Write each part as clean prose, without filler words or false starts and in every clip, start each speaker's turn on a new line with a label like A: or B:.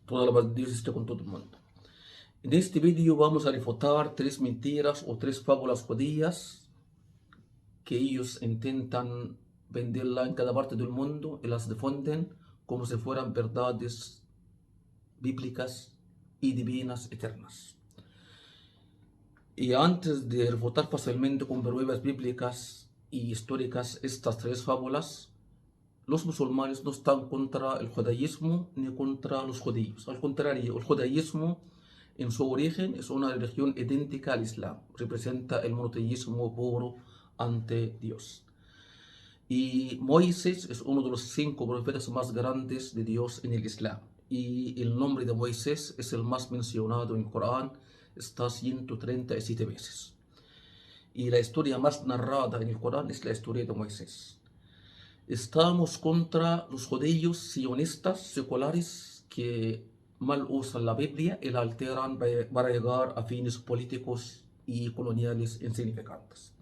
A: Toda la paz de Dios esté con todo el mundo. En este vídeo vamos a refutar tres mentiras o tres fábulas judías que ellos intentan venderla en cada parte del mundo y las difunden como si fueran verdades bíblicas y divinas eternas. Y antes de refutar fácilmente con pruebas bíblicas y históricas estas tres fábulas, los musulmanes no están contra el judaísmo ni contra los judíos. Al contrario, el judaísmo en su origen es una religión idéntica al Islam. Representa el monoteísmo puro ante Dios. Y Moisés es uno de los 5 profetas más grandes de Dios en el Islam. Y el nombre de Moisés es el más mencionado en el Corán. Está 137 veces. Y la historia más narrada en el Corán es la historia de Moisés. Estamos contra los judíos sionistas seculares que mal usan la Biblia y la alteran para llegar a fines políticos y coloniales insignificantes.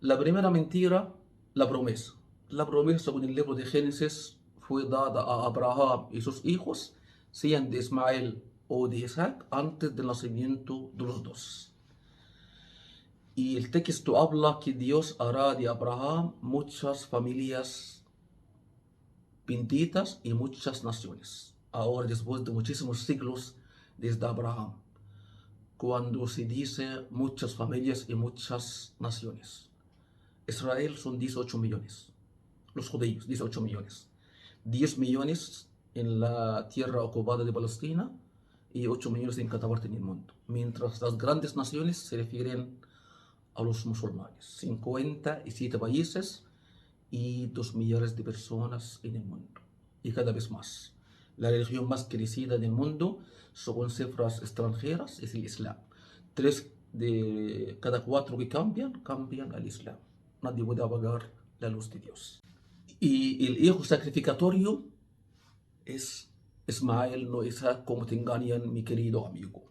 A: La primera mentira, la promesa. La promesa, según el libro de Génesis, fue dada a Abraham y sus hijos, sean de Ismael o de Isaac, antes del nacimiento de los dos. Y el texto habla que Dios hará de Abraham muchas familias benditas y muchas naciones. Ahora, después de muchísimos siglos desde Abraham, cuando se dice muchas familias y muchas naciones. Israel son 18 millones. Los judíos, 18 millones. 10 millones en la tierra ocupada de Palestina y 8 millones en cada parte del mundo. Mientras las grandes naciones se refieren a los musulmanes. 57 países y 2 millones de personas en el mundo. Y cada vez más. La religión más crecida del mundo, según cifras extranjeras, es el Islam. 3 de cada 4 que cambian al Islam. Nadie puede apagar la luz de Dios. Y el hijo sacrificatorio es Ismael, no Isaac, como te engañan, mi querido amigo.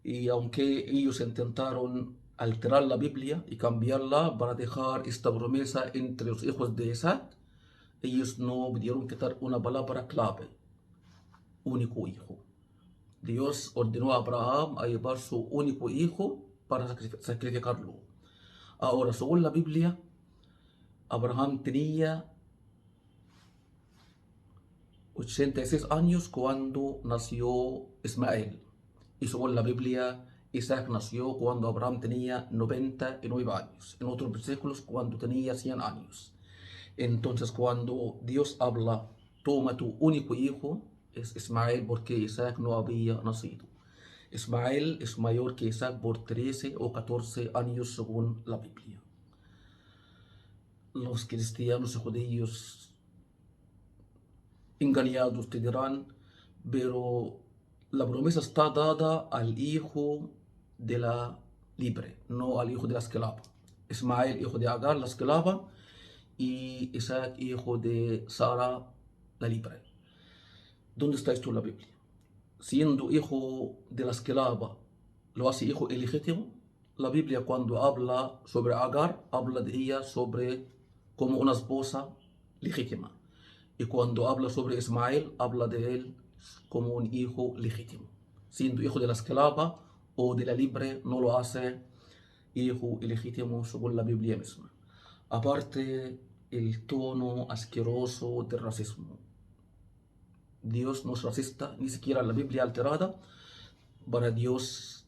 A: Y aunque ellos intentaron alterar la Biblia y cambiarla para dejar esta promesa entre los hijos de Isaac, ellos no pudieron quitar una palabra clave: único hijo. Dios ordenó a Abraham a llevar su único hijo para sacrificarlo. Ahora, según la Biblia, Abraham tenía 86 años cuando nació Ismael. Y según la Biblia, Isaac nació cuando Abraham tenía 99 años. En otros versículos, cuando tenía 100 años. Entonces, cuando Dios habla, toma tu único hijo, es Ismael, porque Isaac no había nacido. Ismael es mayor que Isaac por 13 o 14 años según la Biblia. Los cristianos y judíos engañados te dirán, pero la promesa está dada al hijo de la libre, no al hijo de la esclava. Ismael, hijo de Agar, la esclava, y Isaac, hijo de Sara, la libre. ¿Dónde está esto en la Biblia? Siendo hijo de la esclava, lo hace hijo ilegítimo. La Biblia, cuando habla sobre Agar, habla de ella sobre como una esposa legítima. Y cuando habla sobre Ismael, habla de él como un hijo legítimo. Siendo hijo de la esclava o de la libre, no lo hace hijo ilegítimo según la Biblia misma. Aparte, el tono asqueroso del racismo. Dios no es racista, ni siquiera la Biblia alterada. Para Dios,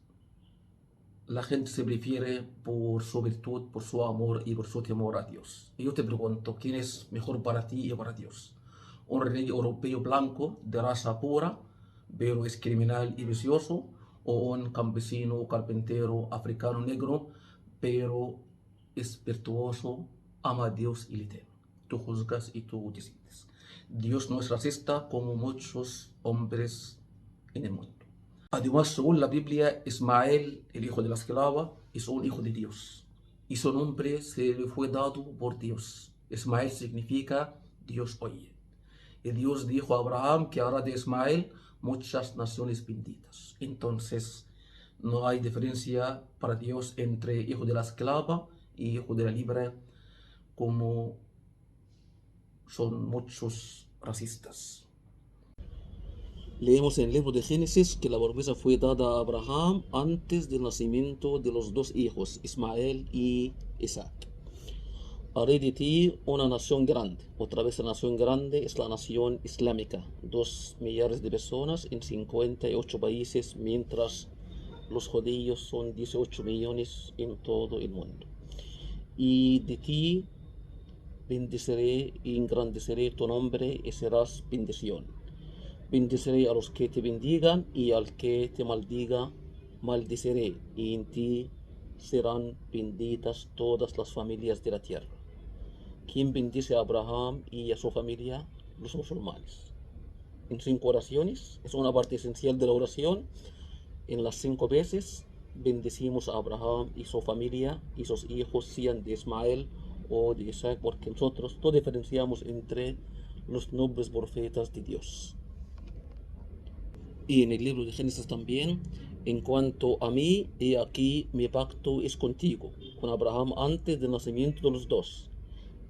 A: la gente se prefiere por su virtud, por su amor y por su temor a Dios. Y yo te pregunto, ¿quién es mejor para ti y para Dios? ¿Un rey europeo blanco de raza pura, pero es criminal y vicioso? ¿O un campesino, carpintero, africano negro, pero es virtuoso, ama a Dios y le teme? Tú juzgas y tú decides. Dios no es racista como muchos hombres en el mundo. Además, según la Biblia, Ismael, el hijo de la esclava, es un hijo de Dios. Y su nombre se le fue dado por Dios. Ismael significa Dios oye. Y Dios dijo a Abraham que hará de Ismael muchas naciones benditas. Entonces, no hay diferencia para Dios entre hijo de la esclava y hijo de la libre, como son muchos racistas. Leemos en el libro de Génesis que la promesa fue dada a Abraham antes del nacimiento de los dos hijos, Ismael y Isaac. Haré de ti una nación grande. Otra vez la nación grande es la nación islámica. 2 millones de personas en 58 países, mientras los judíos son 18 millones en todo el mundo. Y de ti bendeciré y engrandeceré tu nombre y serás bendición. Bendeciré a los que te bendigan y al que te maldiga, maldeciré, y en ti serán benditas todas las familias de la tierra. ¿Quién bendice a Abraham y a su familia? Los musulmanes. En 5 oraciones, es una parte esencial de la oración. En las 5 veces bendecimos a Abraham y su familia y sus hijos, sean de Ismael o de Isaac, porque nosotros no diferenciamos entre los nobles profetas de Dios. Y en el libro de Génesis también, en cuanto a mí, he aquí mi pacto es contigo, con Abraham antes del nacimiento de los dos,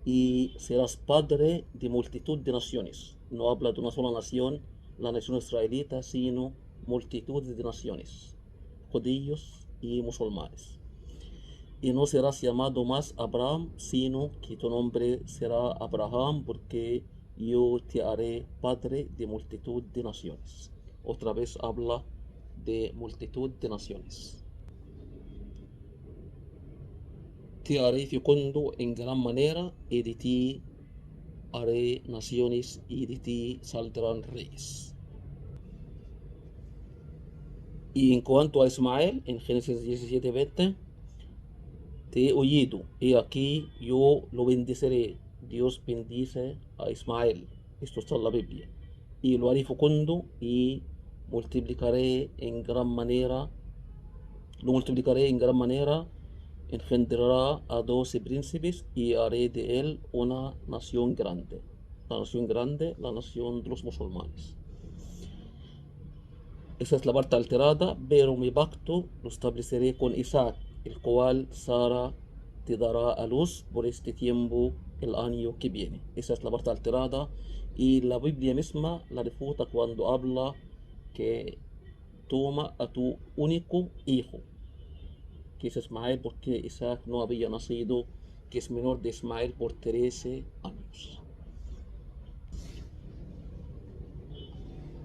A: y serás padre de multitud de naciones. No habla de una sola nación, la nación israelita, sino multitud de naciones, judíos y musulmanes. Y no serás llamado más Abraham, sino que tu nombre será Abraham, porque yo te haré padre de multitud de naciones. Otra vez habla de multitud de naciones. Te haré fecundo en gran manera, y de ti haré naciones, y de ti saldrán reyes. Y en cuanto a Ismael, en Génesis 17:20, te he oído, y aquí yo lo bendeciré. Dios bendice a Ismael. Esto está en la Biblia. Y lo haré fecundo y multiplicaré en gran manera. Lo multiplicaré en gran manera, engendrará a 12 príncipes y haré de él una nación grande. La nación grande, la nación de los musulmanes. Esa es la parte alterada, pero mi pacto lo estableceré con Isaac, el cual Sara te dará a luz por este tiempo el año que viene. Esa es la parte alterada, y la Biblia misma la refuta cuando habla que toma a tu único hijo, que es Ismael, porque Isaac no había nacido, que es menor de Ismael por 13 años.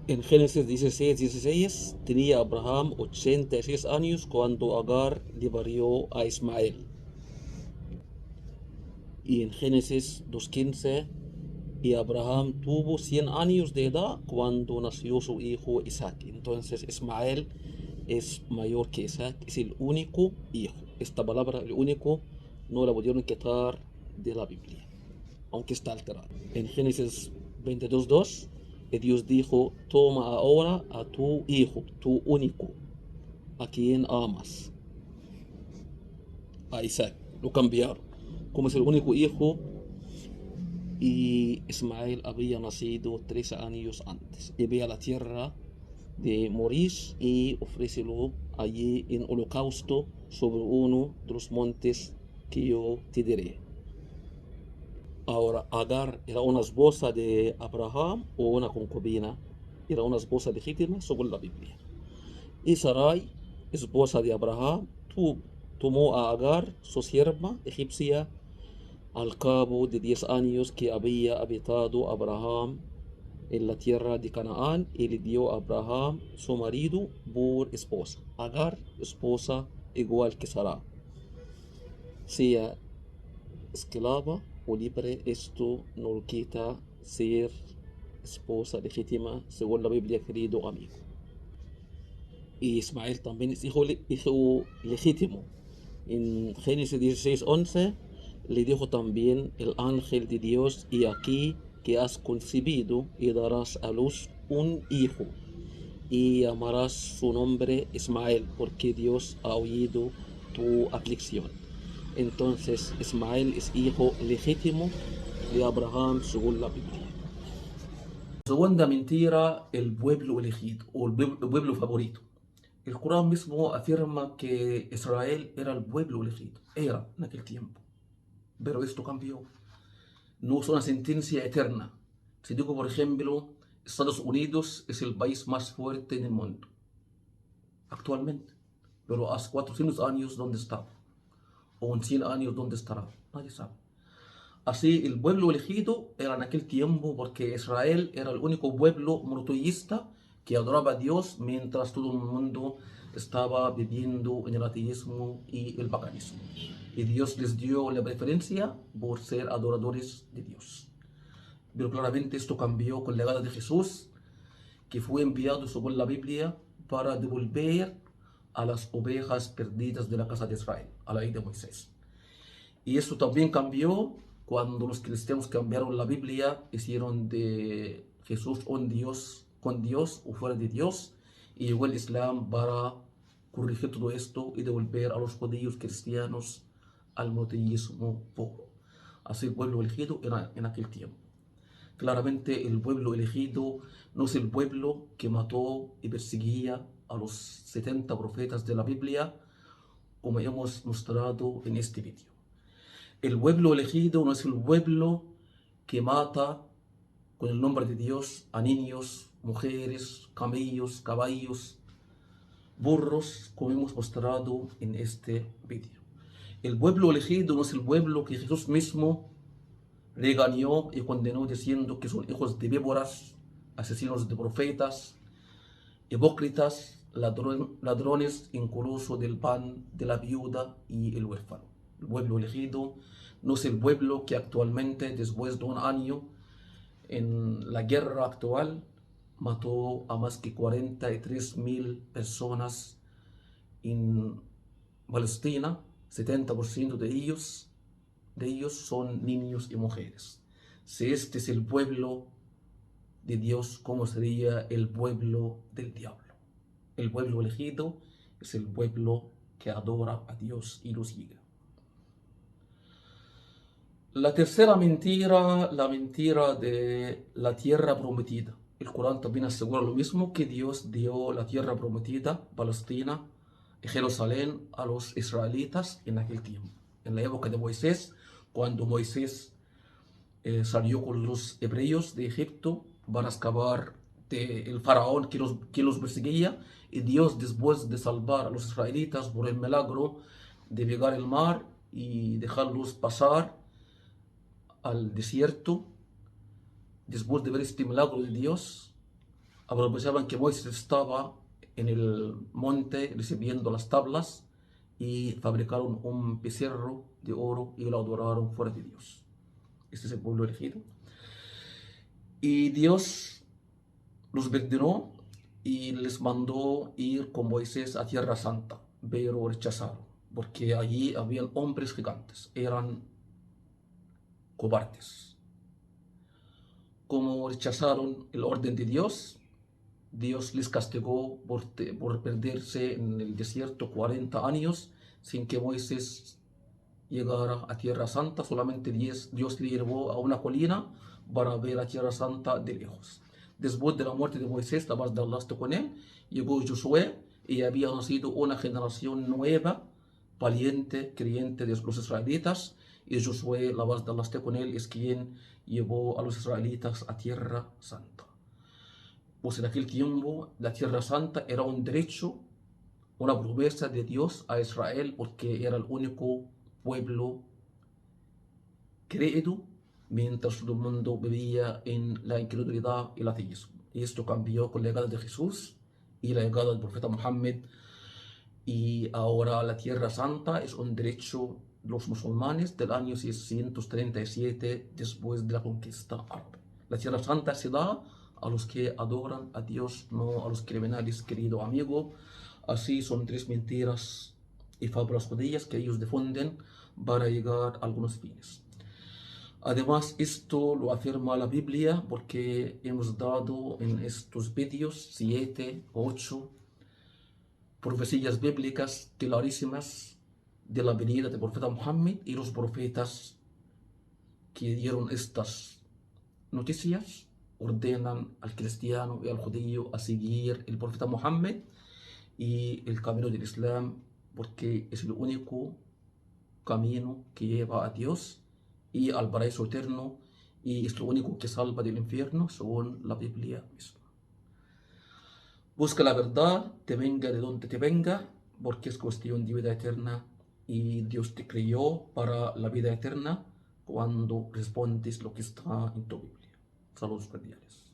A: En Génesis 16:16 tenía Abraham 86 años cuando Agar le parió a Ismael. Y en Génesis 2:15, y Abraham tuvo 100 años de edad cuando nació su hijo Isaac. Entonces Ismael es mayor que Isaac, es el único hijo. Esta palabra, el único, no la pudieron quitar de la Biblia, aunque está alterada. En Génesis 22:2, Dios dijo: toma ahora a tu hijo, tu único, a quien amas, a Isaac. Lo cambiaron, como es el único hijo, y Ismael había nacido 13 años antes. Y ve a la tierra de Moris y ofrécelo allí en holocausto sobre uno de los montes que yo te diré. Ahora, Agar era una esposa de Abraham o una concubina, era una esposa legítima según la Biblia. Y Sarai, esposa de Abraham, tomó a Agar, su sierva egipcia, al cabo de 10 años que había habitado Abraham en la tierra de Canaán, y le dio a Abraham su marido por esposa. Agar, esposa igual que Sarai, sea esclava o libre, esto no lo quita ser esposa legítima según la Biblia, querido amigo. Y Ismael también es hijo legítimo. En Génesis 16:11 le dijo también el ángel de Dios: y aquí que has concebido y darás a luz un hijo, y llamarás su nombre Ismael, porque Dios ha oído tu aflicción. Entonces Ismael es hijo legítimo de Abraham según la Biblia. Segunda mentira, el pueblo elegido o el pueblo favorito. El Corán mismo afirma que Israel era el pueblo elegido, era en aquel tiempo, pero esto cambió. No es una sentencia eterna. Si digo, por ejemplo, Estados Unidos es el país más fuerte en el mundo actualmente, pero hace 400 años, ¿dónde estaba? O en 100 años, ¿dónde estará? Nadie sabe. Así, el pueblo elegido era en aquel tiempo porque Israel era el único pueblo monoteísta que adoraba a Dios mientras todo el mundo estaba viviendo en el ateísmo y el paganismo. Y Dios les dio la preferencia por ser adoradores de Dios. Pero claramente esto cambió con la llegada de Jesús, que fue enviado según la Biblia para devolver a las ovejas perdidas de la casa de Israel, a la ley de Moisés. Y eso también cambió cuando los cristianos cambiaron la Biblia, hicieron de Jesús un Dios, con Dios o fuera de Dios, y llegó el Islam para corregir todo esto y devolver a los judíos cristianos al monoteísmo puro. Así el pueblo elegido era en aquel tiempo. Claramente el pueblo elegido no es el pueblo que mató y perseguía a los 70 profetas de la Biblia, como hemos mostrado en este vídeo. El pueblo elegido no es el pueblo que mata con el nombre de Dios a niños, mujeres, camellos, caballos, burros, como hemos mostrado en este vídeo. El pueblo elegido no es el pueblo que Jesús mismo regañó y condenó diciendo que son hijos de víboras, asesinos de profetas, hipócritas, ladrones, incluso del pan de la viuda y el huérfano. El pueblo elegido no es el pueblo que actualmente, después de un año en la guerra actual, mató a más que 43.000 personas en Palestina. 70% de ellos son niños y mujeres. Si este es el pueblo de Dios, ¿cómo sería el pueblo del diablo? El pueblo elegido es el pueblo que adora a Dios y lo sigue. La tercera mentira, la mentira de la tierra prometida. El Corán también asegura lo mismo, que Dios dio la tierra prometida, Palestina y Jerusalén, a los israelitas en aquel tiempo. En la época de Moisés, cuando Moisés salió con los hebreos de Egipto para escapar del faraón que los perseguía, y Dios, después de salvar a los israelitas por el milagro de llegar el mar y dejarlos pasar al desierto, después de ver este milagro de Dios, aprovechaban que Moisés estaba en el monte recibiendo las tablas y fabricaron un becerro de oro y lo adoraron fuera de Dios. Este es el pueblo elegido. Y Dios los perdonó y les mandó ir con Moisés a Tierra Santa, pero rechazaron, porque allí habían hombres gigantes, eran cobardes. Como rechazaron el orden de Dios, Dios les castigó por perderse en el desierto 40 años sin que Moisés llegara a Tierra Santa. Solamente Dios le llevó a una colina para ver a Tierra Santa de lejos. Después de la muerte de Moisés, la paz de Allah esté con él, llegó Josué y había nacido una generación nueva, valiente, creyente de los israelitas. Y Josué, la paz de Allah esté con él, es quien llevó a los israelitas a Tierra Santa. Pues en aquel tiempo la Tierra Santa era un derecho, una promesa de Dios a Israel, porque era el único pueblo creído, mientras todo el mundo vivía en la incredulidad y el ateísmo. Y esto cambió con la llegada de Jesús y la llegada del profeta Muhammad. Y ahora la Tierra Santa es un derecho de los musulmanes del año 637 después de la conquista árabe. La Tierra Santa se da a los que adoran a Dios, no a los criminales, querido amigo. Así son tres mentiras y fábulas judías que ellos difunden para llegar a algunos fines. Además, esto lo afirma la Biblia, porque hemos dado en estos vídeos 7, 8 profecías bíblicas clarísimas de la venida del profeta Muhammad, y los profetas que dieron estas noticias ordenan al cristiano y al judío a seguir el profeta Muhammad y el camino del Islam, porque es el único camino que lleva a Dios y al paraíso eterno, y es lo único que salva del infierno según la Biblia misma. Busca la verdad, te venga de donde te venga, porque es cuestión de vida eterna y Dios te creó para la vida eterna cuando respondes lo que está en tu Biblia. Saludos cordiales.